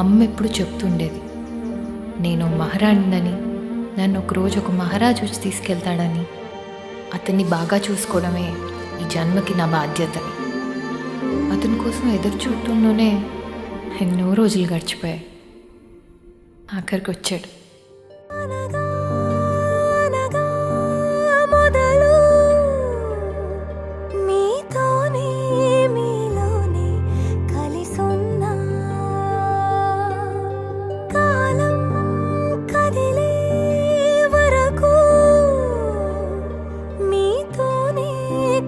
అమ్మ ఎప్పుడు చెప్తుండేది, నేను మహారాణినని, నన్ను ఒకరోజు ఒక మహారాజు వచ్చి తీసుకెళ్తాడని, అతన్ని బాగా చూసుకోవడమే ఈ జన్మకి నా బాధ్యతని. అతని కోసం ఎదురు చూడటంలోనే ఎన్నో రోజులు గడిచిపోయాయి. ఆఖరికి వచ్చాడు.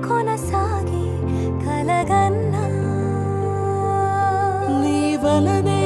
కొనసాగి కలగన్నా నీ వలనే